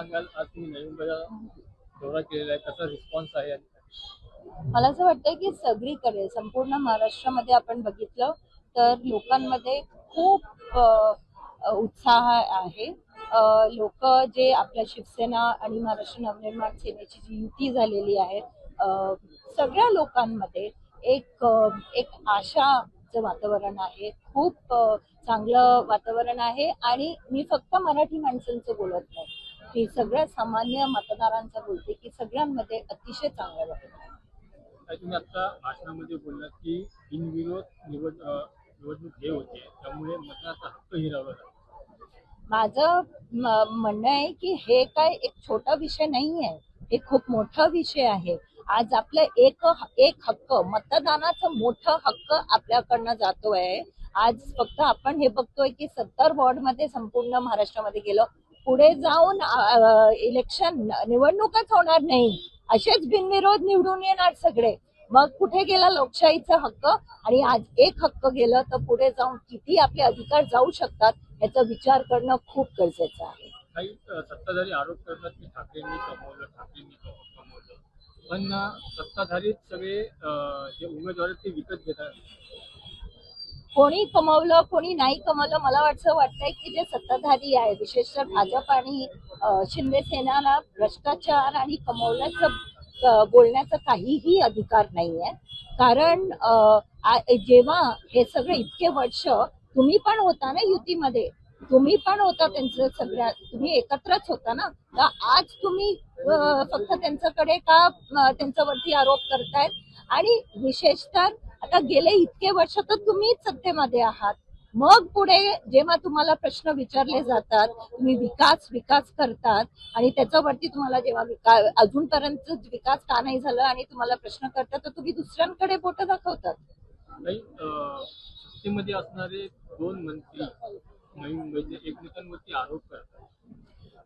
सांगाल? आज तुम्ही नवी मुंबईला दौरा केलेला आहे, कसा रिस्पॉन्स आहे? मला असं वाटतं की सगळीकडे संपूर्ण महाराष्ट्रामध्ये आपण बघितलं तर लोकांमध्ये खूप उत्साह आहे. लोक जे आपल्या शिवसेना आणि महाराष्ट्र नवनिर्माण सेनेची जी युती झालेली आहे, सगळ्या लोकांमध्ये एक आशाचं वातावरण आहे. खूप चांगलं वातावरण आहे आणि मी फक्त मराठी माणसांचं बोलत नाही, मी सगळ्या सामान्य मतदारांचं बोलते की सगळ्यांमध्ये अतिशय चांगलं वाटत आहे. तुम्ही आता भाषणामध्ये बोललात की बिनविरोध निवडणूक हे होते, त्यामुळे मतदानाचा हक्क हिरावला जातो. माझं म्हणणं आहे की हे काय एक छोटा विषय नाही आहे, हे खूप मोठा विषय आहे. आज आपलं एक हक्क, मतदानाचा मोठा हक्क आपल्याकडनं जातोय. आज फक्त आपण हे बघतोय की 70 वॉर्डमध्ये संपूर्ण महाराष्ट्रामध्ये गेलो, पुढे जाऊन इलेक्शन निवडणूकच होणार नाही, असेच बिनविरोध निवडून येणार सगळे. मग कुठे गेला लोकशाहीचा हक्क? आणि आज एक हक्क गेलं तर पुढे जाऊन किती आपले अधिकार जाऊ शकतात याचा विचार करणं खूप गरजेचं आहे. काही सत्ताधारी आरोप करतात की ठाकरेंनी कमवलं, पण सत्ताधारीच सगळे जे उमेदवार आहेत ते विकत घेतात. कोणी कमवलं कोणी नाही कमवलं, मला असं वाटतंय की जे सत्ताधारी आहे, विशेषतः भाजप आणि शिंदे सेनेला भ्रष्टाचार आणि कमवल्याचं बोलण्याचा काहीही अधिकार नाहीये. कारण जेव्हा हे सगळे इतके वर्ष तुम्ही पण होता ना युतीमध्ये, तुम्ही पण होता त्यांचं, सगळ्या तुम्ही एकत्रच होता ना, तर आज तुम्ही फक्त त्यांच्याकडे का त्यांच्यावरती आरोप करतायत? आणि विशेषतः आता गेले इतके वर्ष तर तुम्हीच सत्तेमध्ये आहात, मग पुढे जेव्हा तुम्हाला प्रश्न विचारले जातात, तुम्ही विकास विकास करतात आणि त्याच्यावरती तुम्हाला जेव्हा अजूनपर्यंत विकास का नाही झाला आणि तुम्हाला प्रश्न करतात, तर तुम्ही दुसऱ्यांकडे बोट दाखवतात. काही सत्तेमध्ये असणारे दोन मंत्री नवी मुंबईचे एकमेकांवरती आरोप करतात.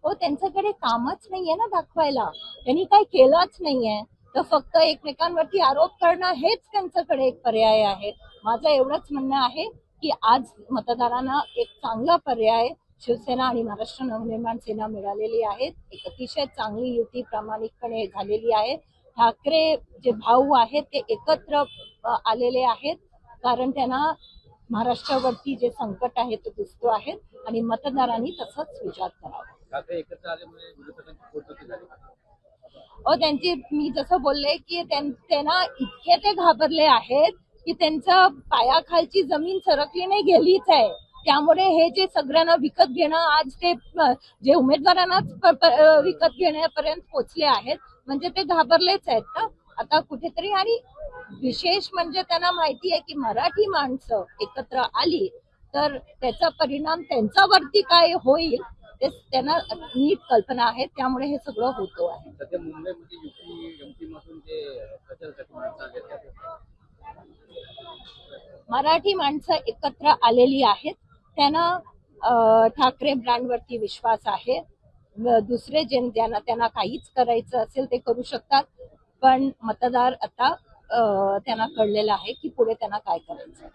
हो, त्यांच्याकडे कामच नाहीये ना दाखवायला, त्यांनी काही केलंच नाहीये, तर फक्त एकमेकांवरती आरोप करणं हेच त्यांच्याकडे एक पर्याय आहे. माझं एवढंच म्हणणं आहे की आज मतदारांना एक चांगला पर्याय शिवसेना आणि महाराष्ट्र नवनिर्माण सेना मिळालेली आहे. एक अतिशय चांगली युती प्रामाणिकपणे झालेली आहे. ठाकरे जे भाऊ आहेत ते एकत्र आलेले आहेत, कारण त्यांना महाराष्ट्रावरती जे संकट आहे ते दिसतो आहे आणि मतदारांनी तसंच विचार करावा. ठाकरे एकत्र आल्यामुळे विरोधकांची पोटदुखी झाली. त्यांची, मी जसं बोलले की त्यांना इतके ते घाबरले आहेत की त्यांच्या पायाखालची जमीन सरकली नाही, गेलीच आहे. त्यामुळे हे जे सगळ्यांना विकत घेणं, आज ते जे उमेदवारांनाच विकत घेण्यापर्यंत पोहोचले आहेत, म्हणजे ते घाबरलेच आहेत ना आता कुठेतरी. आणि विशेष म्हणजे त्यांना माहिती आहे की मराठी माणसं एकत्र आली तर त्याचा परिणाम त्यांच्यावरती काय होईल ते त्यांना नीट कल्पना आहे, त्यामुळे हे सगळं होतो आहे. सध्या मुंबईमध्ये युपी मधून जे प्रचारासाठी माणसं आले, मराठी माणसं एकत्र आलेली आहेत, त्यांना ठाकरे ब्रँडवरती विश्वास आहे. दुसरे जे त्यांना काहीच करायचं असेल ते करू शकतात, पण मतदार आता त्यांना कळलेलं आहे की पुढे त्यांना काय करायचं.